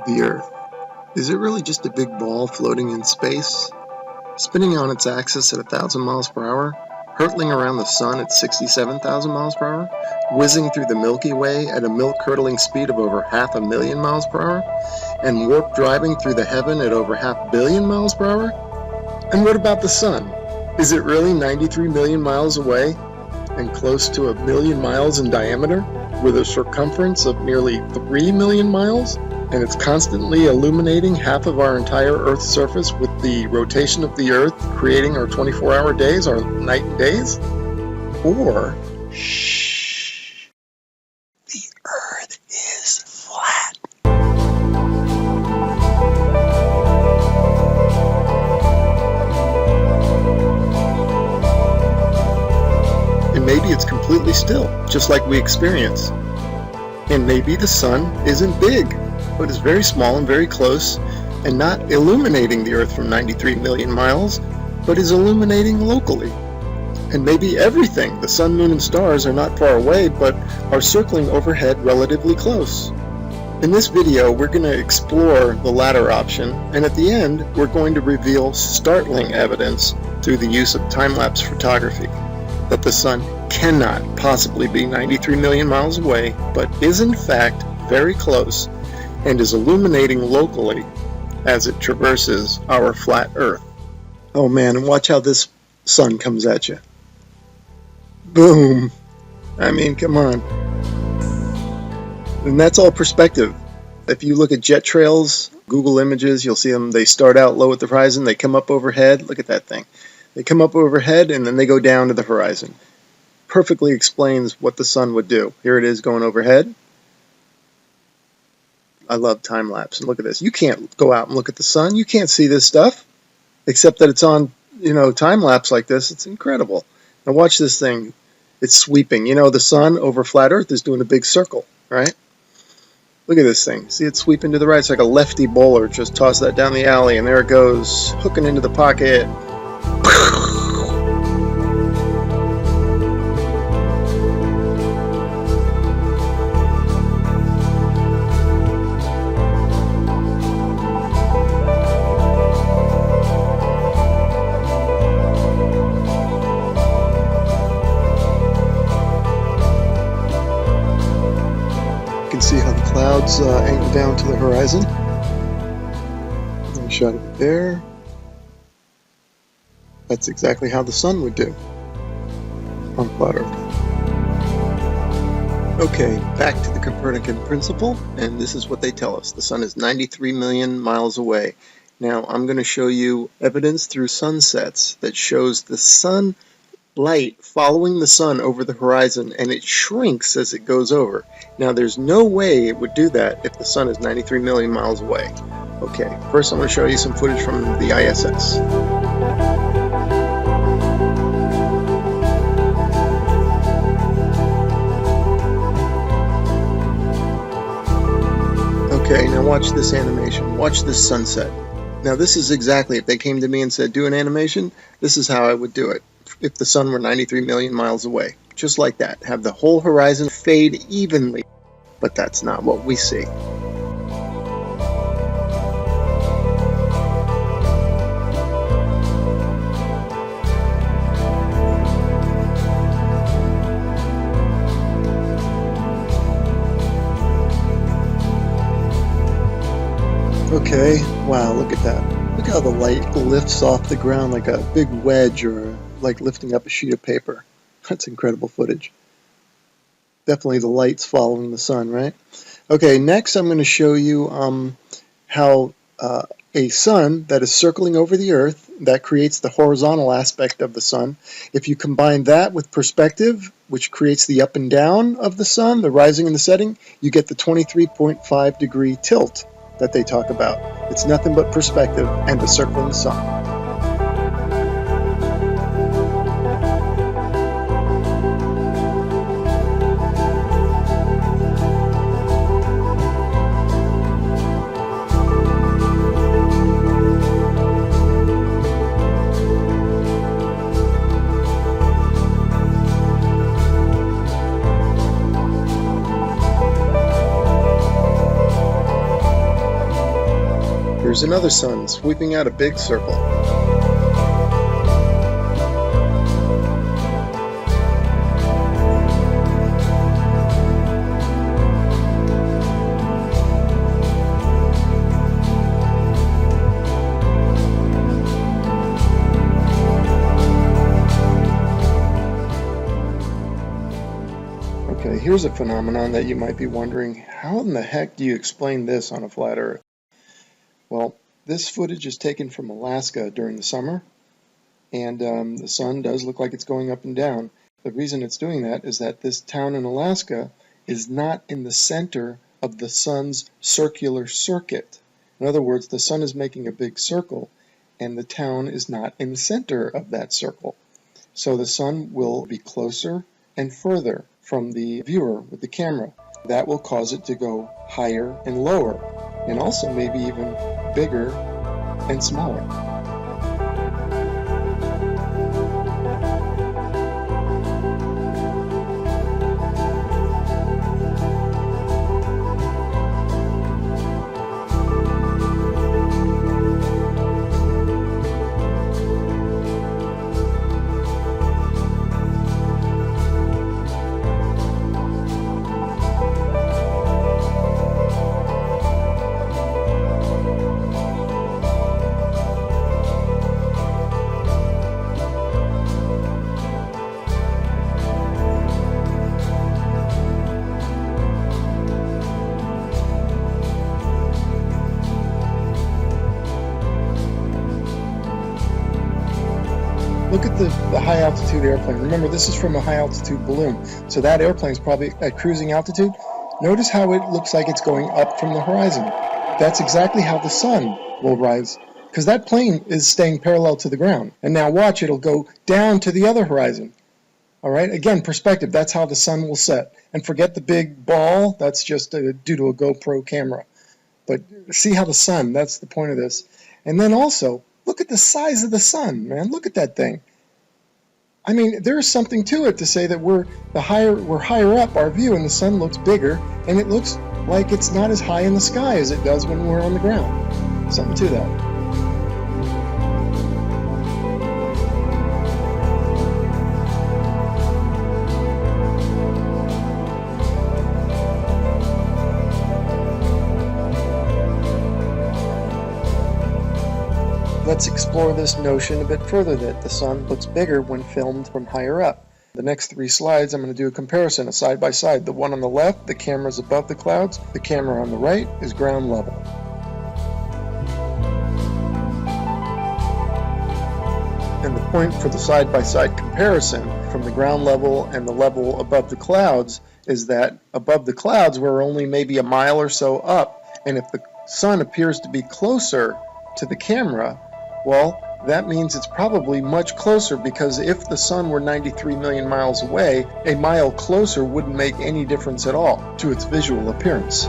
The Earth. Is it really just a big ball floating in space? Spinning on its axis at 1,000 miles per hour? Hurtling around the sun at 67,000 miles per hour? Whizzing through the Milky Way at a milk-curdling speed of over 500,000 miles per hour? And warp driving through the heaven at over 500 million miles per hour? And what about the sun? Is it really 93 million miles away and close to 1,000,000 miles in diameter with a circumference of nearly 3 million miles? And it's constantly illuminating half of our entire Earth's surface with the rotation of the Earth, creating our 24-hour days, our night and days? Or, shh, the Earth is flat. And maybe it's completely still, just like we experience. And maybe the sun isn't big, but is very small and very close, and not illuminating the Earth from 93 million miles, but is illuminating locally. And maybe everything, the sun, moon, and stars, are not far away, but are circling overhead relatively close. In this video, we're going to explore the latter option, and at the end, we're going to reveal startling evidence through the use of time-lapse photography that the sun cannot possibly be 93 million miles away, but is in fact very close, and is illuminating locally as it traverses our flat Earth. Oh man, and watch how this sun comes at you. Boom! I mean, come on. And that's all perspective. If you look at jet trails, Google Images, you'll see them, they start out low at the horizon, they come up overhead. Look at that thing. They come up overhead and then they go down to the horizon. Perfectly explains what the sun would do. Here it is going overhead. I love time lapse. And look at this. You can't go out and look at the sun. You can't see this stuff, except that it's on, time lapse like this. It's incredible. Now watch this thing. It's sweeping. The sun over flat Earth is doing a big circle, right? Look at this thing. See it sweeping to the right. It's like a lefty bowler. Just toss that down the alley, and there it goes, hooking into the pocket. See how the clouds angle down to the horizon. And shot it there. That's exactly how the sun would do on flat Earth. Okay, back to the Copernican principle, and this is what they tell us. The sun is 93 million miles away. Now, I'm going to show you evidence through sunsets that shows the sun light following the sun over the horizon, and it shrinks as it goes over. Now there's no way it would do that if the sun is 93 million miles away. Okay, first I'm going to show you some footage from the ISS. Okay, now watch this animation. Watch this sunset. Now this is exactly, if they came to me and said do an animation, this is how I would do it. If the sun were 93 million miles away. Just like that. Have the whole horizon fade evenly. But that's not what we see. Okay, wow, look at that. Look how the light lifts off the ground like a big wedge, or like lifting up a sheet of paper. That's incredible footage. Definitely the light's following the sun, right? Okay, next I'm going to show you how a sun that is circling over the Earth, that creates the horizontal aspect of the sun. If you combine that with perspective, which creates the up and down of the sun, the rising and the setting, you get the 23.5 degree tilt that they talk about. It's nothing but perspective and the circling sun. Here's another sun sweeping out a big circle. Okay, here's a phenomenon that you might be wondering, how in the heck do you explain this on a flat Earth? Well, this footage is taken from Alaska during the summer, and the sun does look like it's going up and down. The reason it's doing that is that this town in Alaska is not in the center of the sun's circular circuit. In other words, the sun is making a big circle, and the town is not in the center of that circle. So the sun will be closer and further from the viewer with the camera. That will cause it to go higher and lower, and also maybe even bigger and smaller. Look at the high altitude airplane. Remember, this is from a high altitude balloon, so that airplane is probably at cruising altitude. Notice how it looks like it's going up from the horizon. That's exactly how the sun will rise, because that plane is staying parallel to the ground. And now watch, it'll go down to the other horizon. All right, again, perspective, that's how the sun will set. And forget the big ball, that's just due to a GoPro camera. But see how the sun, that's the point of this. And then also, look at the size of the sun, man. Look at that thing. I mean, there is something to it to say that we're higher up our view and the sun looks bigger, and it looks like it's not as high in the sky as it does when we're on the ground. Something to that. Let's explore this notion a bit further, that the sun looks bigger when filmed from higher up. The next 3 slides, I'm going to do a comparison, a side by side. The one on the left, the camera is above the clouds. The camera on the right is ground level. And the point for the side by side comparison from the ground level and the level above the clouds is that above the clouds we're only maybe a mile or so up, and if the sun appears to be closer to the camera, well, that means it's probably much closer, because if the sun were 93 million miles away, a mile closer wouldn't make any difference at all to its visual appearance.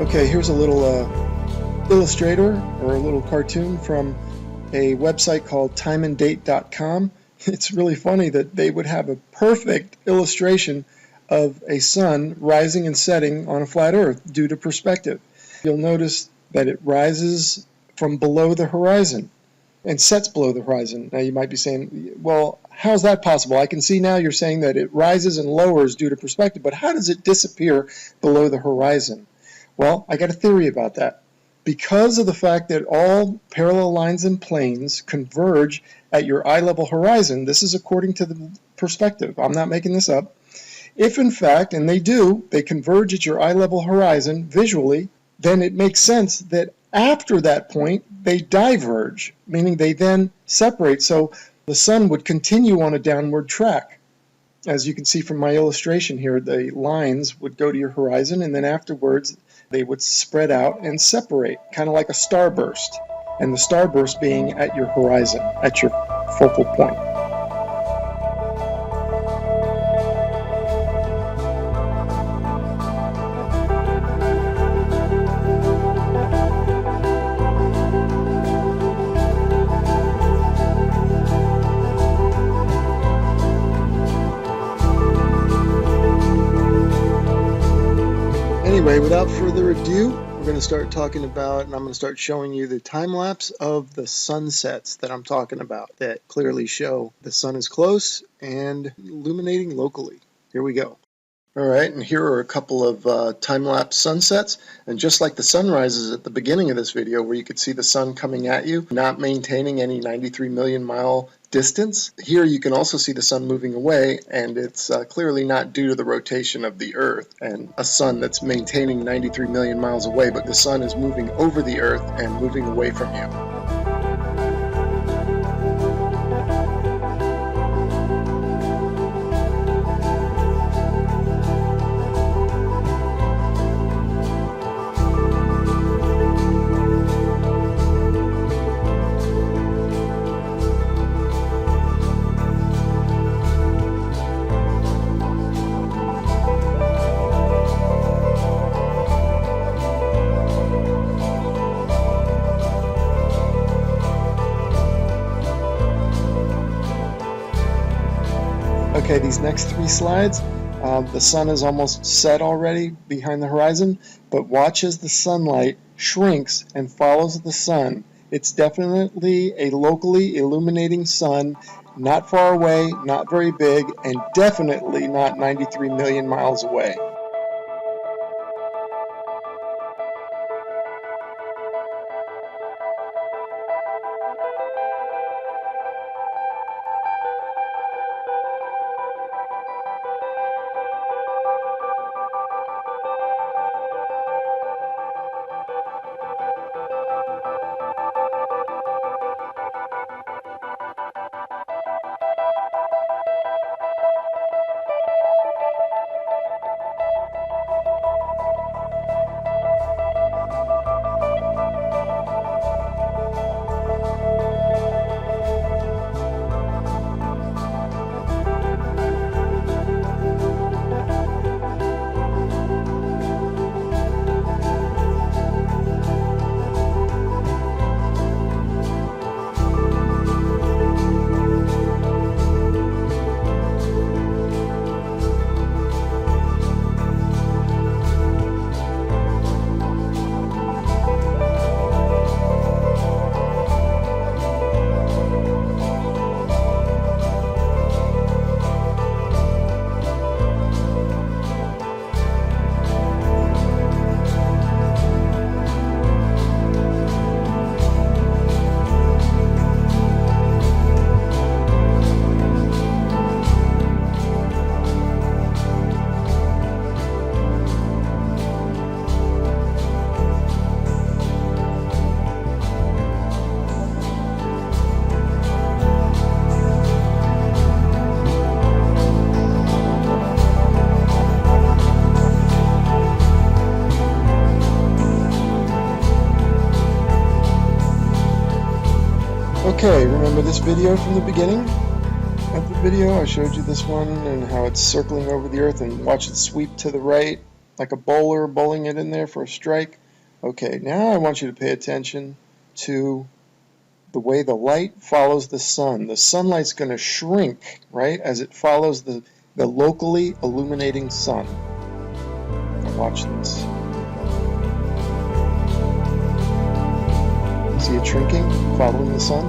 Okay, here's a little illustrator or a little cartoon from a website called timeanddate.com. It's really funny that they would have a perfect illustration of a sun rising and setting on a flat earth due to perspective. You'll notice that it rises from below the horizon and sets below the horizon. Now you might be saying, well, how's that possible? I can see now you're saying that it rises and lowers due to perspective, but how does it disappear below the horizon? Well, I got a theory about that. Because of the fact that all parallel lines and planes converge at your eye level horizon, this is according to the perspective, I'm not making this up. If in fact, and they do, they converge at your eye level horizon visually, then it makes sense that after that point they diverge, meaning they then separate, so the sun would continue on a downward track. As you can see from my illustration here, the lines would go to your horizon and then afterwards they would spread out and separate, kind of like a starburst, and the starburst being at your horizon, at your focal point. Anyway, without further ado, we're going to start talking about, and I'm going to start showing you the time lapse of the sunsets that I'm talking about that clearly show the sun is close and illuminating locally. Here we go. All right, and here are a couple of time-lapse sunsets, and just like the sunrises at the beginning of this video where you could see the sun coming at you, not maintaining any 93 million mile distance, here you can also see the sun moving away, and it's clearly not due to the rotation of the Earth and a sun that's maintaining 93 million miles away, but the sun is moving over the Earth and moving away from you. Okay, these next three slides, the sun is almost set already behind the horizon, but watch as the sunlight shrinks and follows the sun. It's definitely a locally illuminating sun, not far away, not very big, and definitely not 93 million miles away. Okay, remember this video from the beginning of the video? I showed you this one and how it's circling over the Earth, and watch it sweep to the right like a bowler bowling it in there for a strike. Okay, now I want you to pay attention to the way the light follows the sun. The sunlight's going to shrink, right, as it follows the locally illuminating sun. Now watch this. See it shrinking, following the sun?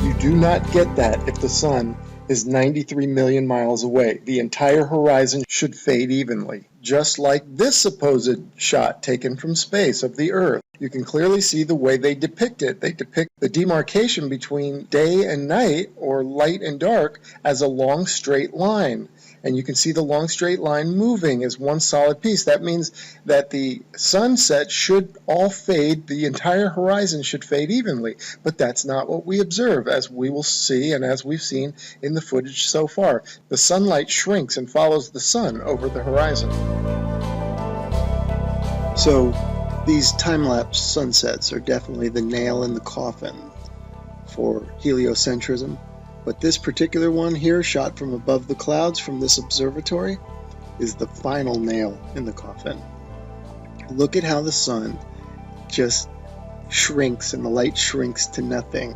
You do not get that if the sun is 93 million miles away. The entire horizon should fade evenly, just like this supposed shot taken from space of the Earth. You can clearly see the way they depict it. They depict the demarcation between day and night, or light and dark, as a long straight line. And you can see the long straight line moving as one solid piece. That means that the sunset should all fade, the entire horizon should fade evenly. But that's not what we observe, as we will see and as we've seen in the footage so far. The sunlight shrinks and follows the sun over the horizon. So these time-lapse sunsets are definitely the nail in the coffin for heliocentrism. But this particular one here, shot from above the clouds from this observatory, is the final nail in the coffin. Look at how the sun just shrinks and the light shrinks to nothing.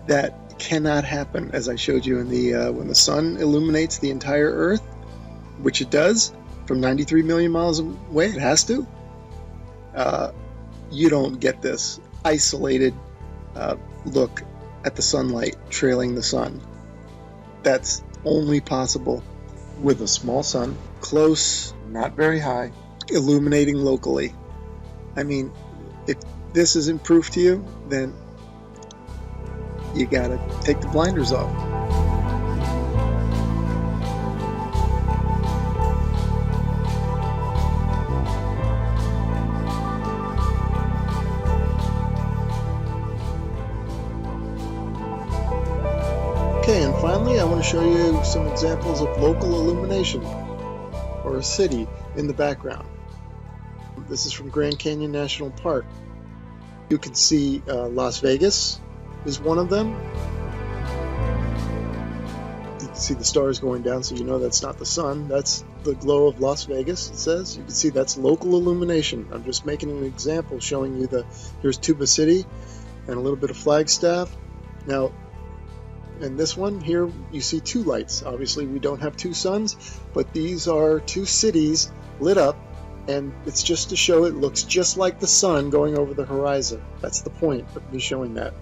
That cannot happen, as I showed you in the when the sun illuminates the entire Earth, which it does from 93 million miles away. It has to. You don't get this isolated look at the sunlight trailing the sun. That's only possible with a small sun, close, not very high, illuminating locally. I mean, if this isn't proof to you, then you gotta take the blinders off. Okay, and finally I want to show you some examples of local illumination, or a city in the background. This is from Grand Canyon National Park. You can see Las Vegas is one of them. You can see the stars going down, so you know that's not the sun. That's the glow of Las Vegas, it says. You can see that's local illumination. I'm just making an example showing you here's Tuba City and a little bit of Flagstaff. Now, in this one here, you see two lights. Obviously, we don't have two suns, but these are two cities lit up, and it's just to show it looks just like the sun going over the horizon. That's the point of me showing that.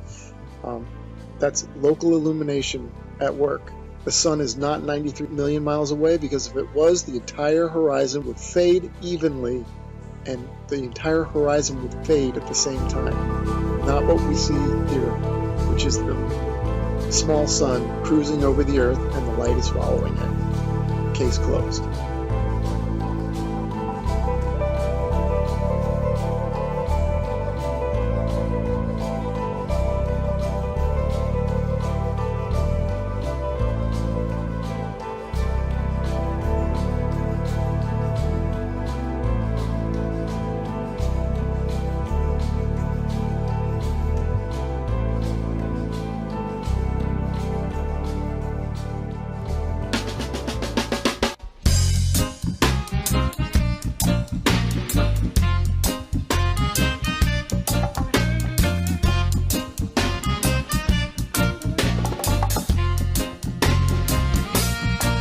That's local illumination at work. The sun is not 93 million miles away, because if it was, the entire horizon would fade evenly, and the entire horizon would fade at the same time. Not what we see here, which is the small sun cruising over the Earth and the light is following it. Case closed.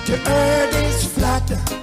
The earth is flat.